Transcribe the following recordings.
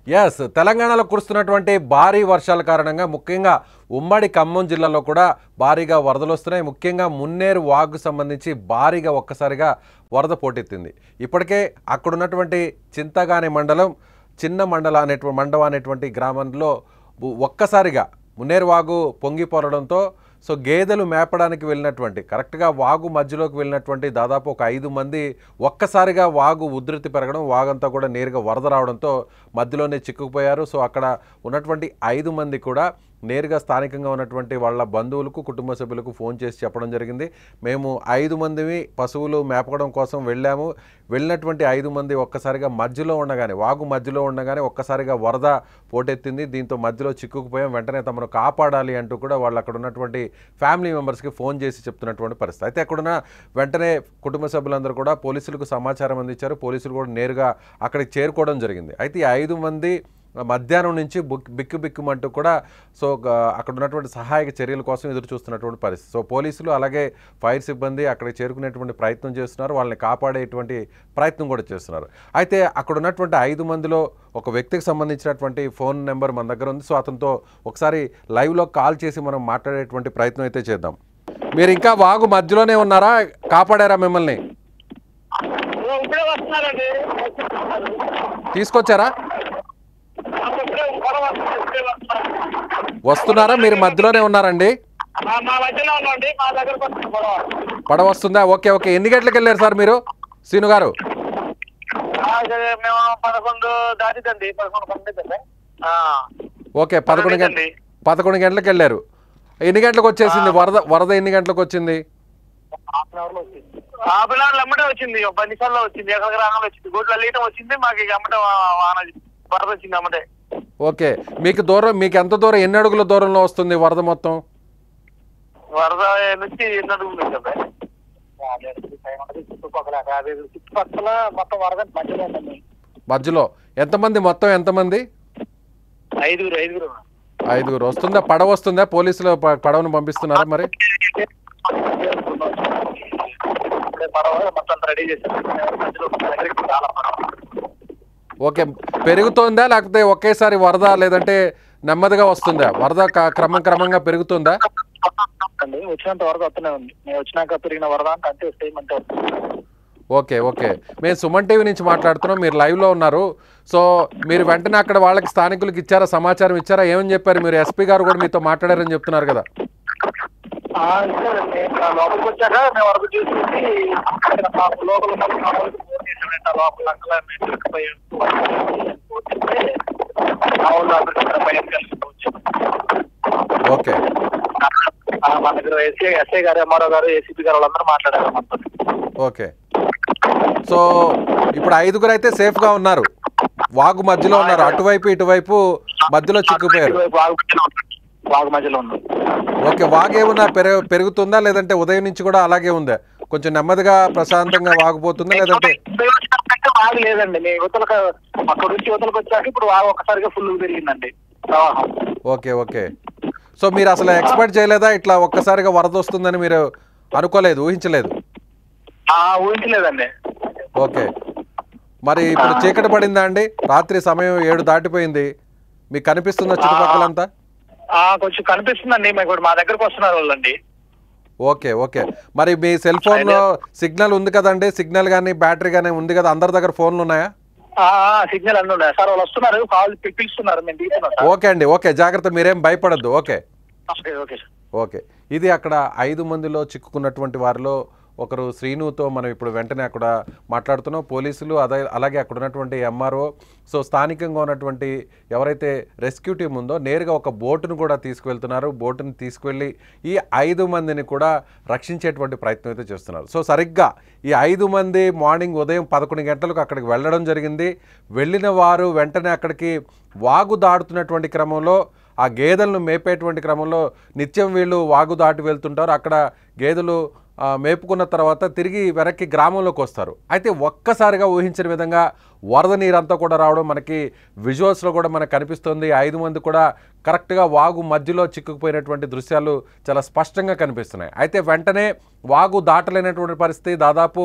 Yes తెలంగాణలో కురుస్తున్నటువంటి భారీ వర్షాల కారణంగా ముఖ్యంగా ఉమ్మడి ఖమ్మం జిల్లాలో కూడా భారీగా వరదలు వస్తున్నాయి. ముఖ్యంగా మున్నేరు వాగుకు సంబంధించి భారీగా ఒక్కసారిగా వరద పోటెత్తింది. ఇప్పటికే అక్కడున్నటువంటి చింతగాని మండలం చిన్న మండలం అనేటువంటి గ్రామంలో ఒక్కసారిగా మున్నేరు వాగు పొంగిపోరడంతో గేదెలు మేపడానికి వెళ్ళినటువంటి కరెక్ట్గా వాగు మధ్యలోకి వెళ్ళినటువంటి దాదాపు ఒక 5 మంది ఒక్కసారిగా వాగు ఉధృతి పెరగడం, వాగంతా కూడా నేరుగా వరద రావడంతో మధ్యలోనే చిక్కుకుపోయారు. అక్కడ ఉన్నటువంటి 5 మంది కూడా నేరుగా స్థానికంగా ఉన్నటువంటి వాళ్ళ బంధువులకు, కుటుంబ సభ్యులకు ఫోన్ చేసి చెప్పడం జరిగింది. మేము 5 మందివి పశువులు మేపడం కోసం వెళ్ళినటువంటి 5 మంది ఒక్కసారిగా మధ్యలో ఉండగానే, వాగు మధ్యలో ఉండగానే ఒక్కసారిగా వరద పోటెత్తింది. దీంతో మధ్యలో చిక్కుకుపోయాం, వెంటనే తమను కాపాడాలి అంటూ కూడా వాళ్ళు అక్కడ ఉన్నటువంటి ఫ్యామిలీ మెంబర్స్కి ఫోన్ చేసి చెప్తున్నటువంటి పరిస్థితి. అయితే అక్కడున్న వెంటనే కుటుంబ సభ్యులందరూ కూడా పోలీసులకు సమాచారం అందించారు. పోలీసులు కూడా నేరుగా అక్కడికి చేరుకోవడం జరిగింది. అయితే ఈ 5 మంది మధ్యాహ్నం నుంచి బిక్కుమంటూ కూడా అక్కడ ఉన్నటువంటి సహాయక చర్యల కోసం ఎదురు చూస్తున్నటువంటి పరిస్థితి. పోలీసులు అలాగే ఫైర్ సిబ్బంది అక్కడికి చేరుకునేటువంటి ప్రయత్నం చేస్తున్నారు, వాళ్ళని కాపాడేటువంటి ప్రయత్నం కూడా చేస్తున్నారు. అయితే అక్కడ ఉన్నటువంటి 5 మందిలో ఒక వ్యక్తికి సంబంధించినటువంటి ఫోన్ నెంబర్ మన దగ్గర ఉంది. అతనితో ఒకసారి లైవ్లో కాల్ చేసి మనం మాట్లాడేటువంటి ప్రయత్నం అయితే చేద్దాం. మీరు ఇంకా వాగు మధ్యలోనే ఉన్నారా, కాపాడారా మిమ్మల్ని? తీసుకొచ్చారా? వస్తున్నారా? మీరు మధ్యలోనే ఉన్నారండి? పడవ వస్తుందా? Okay okay. ఎన్ని గంటలకు వెళ్ళారు సార్ మీరు, సీను గారు? ఓకే, 11 గంటలకు వెళ్ళారు. ఎన్ని గంటలకు వచ్చేసింది వరద ఎన్ని గంటలకు వచ్చింది? వచ్చింది 10 నిమిషాల్లో వచ్చింది. ఎక్కడికి రాగానే వచ్చింది, గోడ్లు లీటం వచ్చింది మాకు. వరద వచ్చింది అమ్మటే. ఓకే, మీకు ఎంత దూరం, ఎన్ని అడుగుల దూరంలో వస్తుంది వరద మొత్తం? వరద నుంచి 8 అడుగులు కదా చుట్టుపక్కల మొత్తం వరద మధ్యలో. ఎంతమంది మొత్తం, ఎంతమంది? 5 వస్తుందా? పడవ వస్తుందా? పోలీసులు పడవను పంపిస్తున్నారా మరి? ఓకే, పెరుగుతుందా లేకపోతే ఒకేసారి వరద, లేదంటే నెమ్మదిగా వస్తుందా వరద? క్రమంగా పెరుగుతుందా? వచ్చినంత వరద వస్తూనే ఉంది. వచ్చినాక పెరిగిన వరద అంటే చేయమంటే. ఓకే ఓకే, మేము సుమన్ టీవీ నుంచి మాట్లాడుతున్నాం, మీరు లైవ్లో ఉన్నారు. మీరు వెంటనే అక్కడ వాళ్ళకి స్థానికులకు ఇచ్చారా, సమాచారం ఇచ్చారా? ఏమని చెప్పారు మీరు? ఎస్పీ గారు కూడా మీతో మాట్లాడారని చెప్తున్నారు కదా. లోపలికి వచ్చాక మేము వరకు చూసి లోపల ఓకే, మన దగ్గర ఎస్ఐ గారు, ఎంఆర్ఓ గారు, ఏసీపీ గారు వాళ్ళందరూ మాట్లాడారు మొత్తం. ఓకే, ఇప్పుడు 5గురు అయితే సేఫ్ గా ఉన్నారు, వాగు మధ్యలో ఉన్నారు, అటువైపు ఇటువైపు మధ్యలో చిక్కుపోయారు. వాగు మధ్యలో ఉన్నారు. ఓకే, వాగు ఏమన్నా పెరుగుతుందా లేదంటే ఉదయం నుంచి కూడా అలాగే ఉందా? కొంచెం నెమ్మదిగా ప్రశాంతంగా వాగిపోతుందా లేదంటే? వాగు లేదండి, మీ యువతలకు అక్కడ నుంచి యువతలకు వచ్చాక ఇప్పుడు వాగు ఒక్కసారిగా ఫుల్ పెరిగిందండి ప్రవాహం. ఓకే ఓకే, మీరు అసలు ఎక్స్పెక్ట్ చేయలేదా ఇట్లా ఒక్కసారిగా వరద వస్తుందని? మీరు అనుకోలేదు, ఊహించలేదు? ఊహించలేదండి. ఓకే, మరి ఇప్పుడు చీకటి పడిందా అండి? రాత్రి సమయం 7 దాటిపోయింది, మీకు కనిపిస్తుందా చుట్టుపక్కలంతా? కొంచెం కనిపిస్తుందండి, మా దగ్గరకు వస్తున్నారు వాళ్ళండి. ఓకే ఓకే, మరి మీ సెల్ ఫోన్ లో సిగ్నల్ ఉంది కదండి? సిగ్నల్ కానీ బ్యాటరీ కానీ ఉంది కదా, అందరి దగ్గర ఫోన్లు ఉన్నాయా? సిగ్నల్ అన్నీ ఉన్నాయి సార్, వాళ్ళు వస్తున్నారు, కాల్ పిలుస్తున్నారు. ఓకే అండి, ఓకే, జాగ్రత్త, మీరేం భయపడద్దు. ఓకే ఓకే ఓకే, ఇది అక్కడ 5 మందిలో చిక్కుకున్నటువంటి వారిలో ఒకరు శ్రీనుతో మనం ఇప్పుడు వెంటనే అక్కడ మాట్లాడుతున్నాం. పోలీసులు అలాగే అక్కడ ఉన్నటువంటి ఎంఆర్ఓ, స్థానికంగా ఉన్నటువంటి ఎవరైతే రెస్క్యూ టీం ఉందో నేరుగా ఒక బోటును కూడా తీసుకువెళ్తున్నారు. బోటును తీసుకువెళ్ళి ఈ 5 మందిని కూడా రక్షించేటువంటి ప్రయత్నం అయితే చేస్తున్నారు. సరిగ్గా ఈ 5 మంది మార్నింగ్ ఉదయం 11 గంటలకు అక్కడికి వెళ్ళడం జరిగింది. వెళ్ళిన వారు వెంటనే అక్కడికి వాగు దాటుతున్నటువంటి క్రమంలో, ఆ గేదెలను మేపేటువంటి క్రమంలో నిత్యం వీళ్ళు వాగు దాటి వెళ్తుంటారు. అక్కడ గేదెలు మేపుకున్న తర్వాత తిరిగి వెనక్కి గ్రామంలోకి వస్తారు. అయితే ఒక్కసారిగా ఊహించిన విధంగా వరద నీరంతా కూడా రావడం మనకి విజువల్స్లో కూడా మనకు కనిపిస్తుంది. 5 మంది కూడా కరెక్ట్గా వాగు మధ్యలో చిక్కుకుపోయినటువంటి దృశ్యాలు చాలా స్పష్టంగా కనిపిస్తున్నాయి. అయితే వెంటనే వాగు దాటలేనటువంటి పరిస్థితి, దాదాపు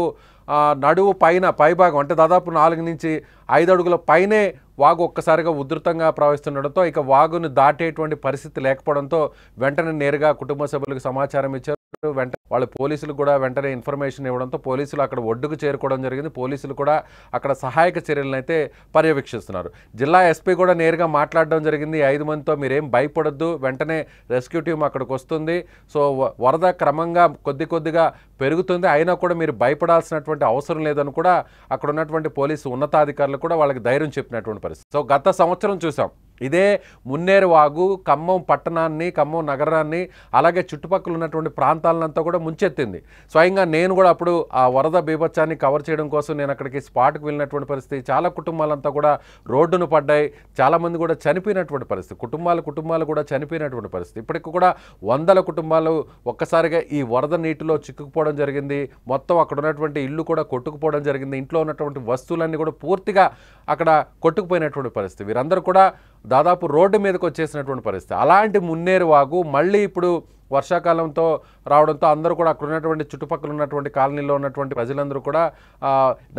నడువు పైభాగం అంటే దాదాపు 4 నుంచి 5 అడుగుల పైనే వాగు ఒక్కసారిగా ఉధృతంగా ప్రవహిస్తుండడంతో ఇక వాగును దాటేటువంటి పరిస్థితి లేకపోవడంతో వెంటనే నేరుగా కుటుంబ సభ్యులకు సమాచారం ఇచ్చారు. వెంటనే వాళ్ళ పోలీసులు కూడా వెంటనే ఇన్ఫర్మేషన్ ఇవ్వడంతో పోలీసులు అక్కడ ఒడ్డుకు చేరుకోవడం జరిగింది. పోలీసులు కూడా అక్కడ సహాయక చర్యలను అయితే పర్యవేక్షిస్తున్నారు. జిల్లా ఎస్పీ కూడా నేరుగా మాట్లాడడం జరిగింది. 5 మందితో మీరేం భయపడొద్దు, వెంటనే రెస్క్యూ టీం అక్కడికి వస్తుంది. సో వరద క్రమంగా కొద్దిగా పెరుగుతుంది, అయినా కూడా మీరు భయపడాల్సినటువంటి అవసరం లేదని కూడా అక్కడ ఉన్నటువంటి పోలీసు ఉన్నతాధికారులు కూడా వాళ్ళకి ధైర్యం చెప్పినటువంటి పరిస్థితి. సో గత సంవత్సరం చూసాం ఇదే మున్నేరు వాగు ఖమ్మం పట్టణాన్ని, ఖమ్మం నగరాన్ని, అలాగే చుట్టుపక్కల ఉన్నటువంటి ప్రాంతాలంతా కూడా ముంచెత్తింది. స్వయంగా నేను కూడా అప్పుడు ఆ వరద బీభత్సాన్ని కవర్ చేయడం కోసం నేను అక్కడికి స్పాట్కి వెళ్ళినటువంటి పరిస్థితి. చాలా కుటుంబాలంతా కూడా రోడ్డును పడ్డాయి, చాలామంది కూడా చనిపోయినటువంటి పరిస్థితి, కుటుంబాలు కూడా చనిపోయినటువంటి పరిస్థితి. ఇప్పటికి కూడా వందల కుటుంబాలు ఒక్కసారిగా ఈ వరద నీటిలో చిక్కుకుపోవడం జరిగింది. మొత్తం అక్కడ ఉన్నటువంటి ఇల్లు కూడా కొట్టుకుపోవడం జరిగింది. ఇంట్లో ఉన్నటువంటి వస్తువులన్నీ కూడా పూర్తిగా అక్కడ కొట్టుకుపోయినటువంటి పరిస్థితి. వీరందరూ కూడా దాదాపు రోడ్డు మీదకి వచ్చేసినటువంటి పరిస్థితి. అలాంటి మున్నేరు వాగు మళ్ళీ ఇప్పుడు వర్షాకాలంతో రావడంతో అందరూ కూడా అక్కడ ఉన్నటువంటి చుట్టుపక్కల ఉన్నటువంటి కాలనీలో ఉన్నటువంటి ప్రజలందరూ కూడా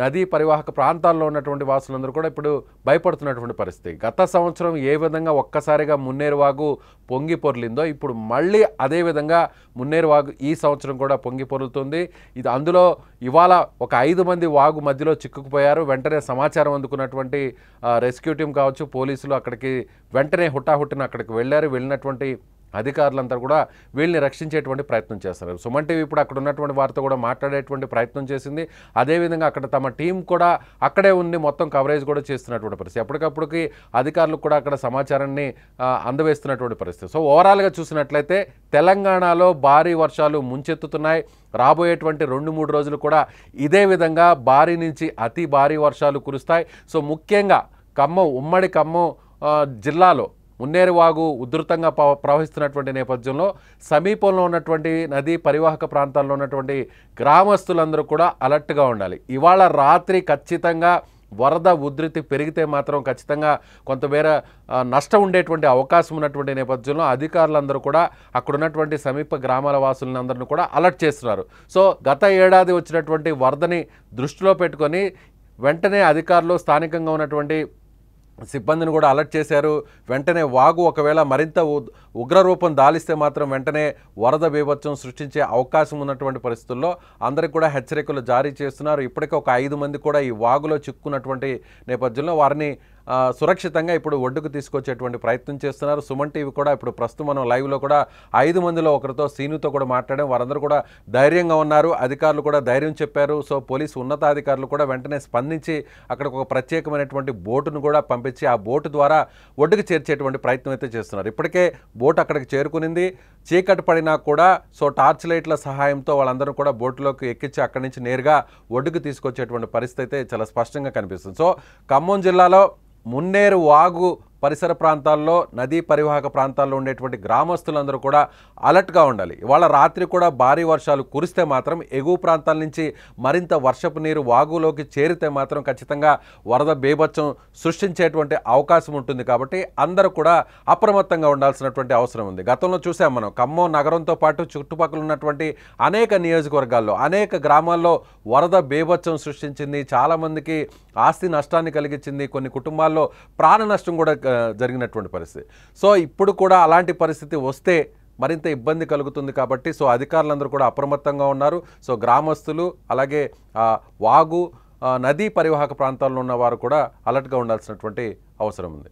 నదీ పరివాహక ప్రాంతాల్లో ఉన్నటువంటి వాసులందరూ కూడా ఇప్పుడు భయపడుతున్నటువంటి పరిస్థితి. గత సంవత్సరం ఏ విధంగా ఒక్కసారిగా మున్నేరు వాగు పొంగి పొర్లిందో ఇప్పుడు మళ్ళీ అదేవిధంగా మున్నేరు వాగు ఈ సంవత్సరం కూడా పొంగి పొరులుతుంది. ఇది అందులో ఇవాళ ఒక 5 మంది వాగు మధ్యలో చిక్కుకుపోయారు. వెంటనే సమాచారం అందుకున్నటువంటి రెస్క్యూ టీం కావచ్చు, పోలీసులు అక్కడికి వెంటనే హుటాహుటిన అక్కడికి వెళ్ళినటువంటి అధికారులంతా కూడా వీళ్ళని రక్షించేటువంటి ప్రయత్నం చేస్తున్నారు. సుమన్ టీవీ ఇప్పుడు అక్కడ ఉన్నటువంటి వారితో కూడా మాట్లాడేటువంటి ప్రయత్నం చేసింది. అదేవిధంగా అక్కడ తమ టీం కూడా అక్కడే ఉండి మొత్తం కవరేజ్ కూడా చేస్తున్నటువంటి పరిస్థితి. ఎప్పటికప్పుడుకి అధికారులకు కూడా అక్కడ సమాచారాన్ని అందవేస్తున్నటువంటి పరిస్థితి. సో ఓవరాల్గా చూసినట్లయితే తెలంగాణలో భారీ వర్షాలు ముంచెత్తుతున్నాయి. రాబోయేటువంటి 2-3 రోజులు కూడా ఇదే విధంగా భారీ నుంచి అతి భారీ వర్షాలు కురుస్తాయి. సో ముఖ్యంగా ఉమ్మడి ఖమ్మం జిల్లాలో మున్నేరు వాగు ఉధృతంగా ప్రవహిస్తున్నటువంటి నేపథ్యంలో సమీపంలో ఉన్నటువంటి నదీ పరివాహక ప్రాంతాల్లో ఉన్నటువంటి గ్రామస్తులందరూ కూడా అలర్ట్గా ఉండాలి. ఇవాళ రాత్రి ఖచ్చితంగా వరద ఉధృతి పెరిగితే మాత్రం ఖచ్చితంగా కొంతమేర నష్టం ఉండేటువంటి అవకాశం ఉన్నటువంటి నేపథ్యంలో అధికారులందరూ కూడా అక్కడ ఉన్నటువంటి సమీప గ్రామాల వాసులందరినీ కూడా అలర్ట్ చేస్తున్నారు. సో గత ఏడాది వచ్చినటువంటి వరదని దృష్టిలో పెట్టుకొని వెంటనే అధికారులు స్థానికంగా ఉన్నటువంటి సిబ్బందిని కూడా అలర్ట్ చేశారు. వెంటనే వాగు ఒకవేళ మరింత ఉగ్రరూపం దాలిస్తే మాత్రం వెంటనే వరద బీభత్సం సృష్టించే అవకాశం ఉన్నటువంటి పరిస్థితుల్లో అందరికి కూడా హెచ్చరికలు జారీ చేస్తున్నారు. ఇప్పటికే ఒక 5 మంది కూడా ఈ వాగులో చిక్కున్నటువంటి నేపథ్యంలో వారిని సురక్షితంగా ఇప్పుడు ఒడ్డుకు తీసుకొచ్చేటువంటి ప్రయత్నం చేస్తున్నారు. సుమన్ టీవీ కూడా ఇప్పుడు ప్రస్తుతం మనం లైవ్లో కూడా 5 మందిలో ఒకరితో సీనుతో కూడా మాట్లాడాం. వారందరూ కూడా ధైర్యంగా ఉన్నారు, అధికారులు కూడా ధైర్యం చెప్పారు. సో పోలీసు ఉన్నతాధికారులు కూడా వెంటనే స్పందించి అక్కడికి ఒక ప్రత్యేకమైనటువంటి బోటును కూడా పంపించి ఆ బోటు ద్వారా ఒడ్డుకు చేర్చేటువంటి ప్రయత్నం అయితే చేస్తున్నారు. ఇప్పటికే బోట్ అక్కడికి చేరుకునింది. చీకటి పడినా కూడా సో టార్చ్ లైట్ల సహాయంతో వాళ్ళందరూ కూడా బోటులోకి ఎక్కించి అక్కడి నుంచి నేరుగా ఒడ్డుకు తీసుకొచ్చేటువంటి పరిస్థితి అయితే చాలా స్పష్టంగా కనిపిస్తుంది. సో ఖమ్మం జిల్లాలో మున్నేరు వాగు పరిసర ప్రాంతాల్లో నదీ పరివాహక ప్రాంతాల్లో ఉండేటువంటి గ్రామస్తులందరూ కూడా అలర్ట్గా ఉండాలి. ఇవాళ రాత్రి కూడా భారీ వర్షాలు కురిస్తే మాత్రం ఎగువ ప్రాంతాల నుంచి మరింత వర్షపు నీరు వాగులోకి చేరితే మాత్రం ఖచ్చితంగా వరద బీభత్సం సృష్టించేటువంటి అవకాశం ఉంటుంది. కాబట్టి అందరూ కూడా అప్రమత్తంగా ఉండాల్సినటువంటి అవసరం ఉంది. గతంలో చూసాం మనం ఖమ్మం నగరంతో పాటు చుట్టుపక్కల ఉన్నటువంటి అనేక నియోజకవర్గాల్లో అనేక గ్రామాల్లో వరద బీభత్సం సృష్టించింది. చాలామందికి ఆస్తి నష్టాన్ని కలిగించింది. కొన్ని కుటుంబాల్లో ప్రాణ నష్టం కూడా జరిగినటువంటి పరిస్థితి. సో ఇప్పుడు కూడా అలాంటి పరిస్థితి వస్తే మరింత ఇబ్బంది కలుగుతుంది. కాబట్టి సో అధికారులందరూ కూడా అప్రమత్తంగా ఉన్నారు. సో గ్రామస్తులు అలాగే వాగు నదీ పరివాహక ప్రాంతాల్లో ఉన్న వారు కూడా అలర్ట్గా ఉండాల్సినటువంటి అవసరం ఉంది.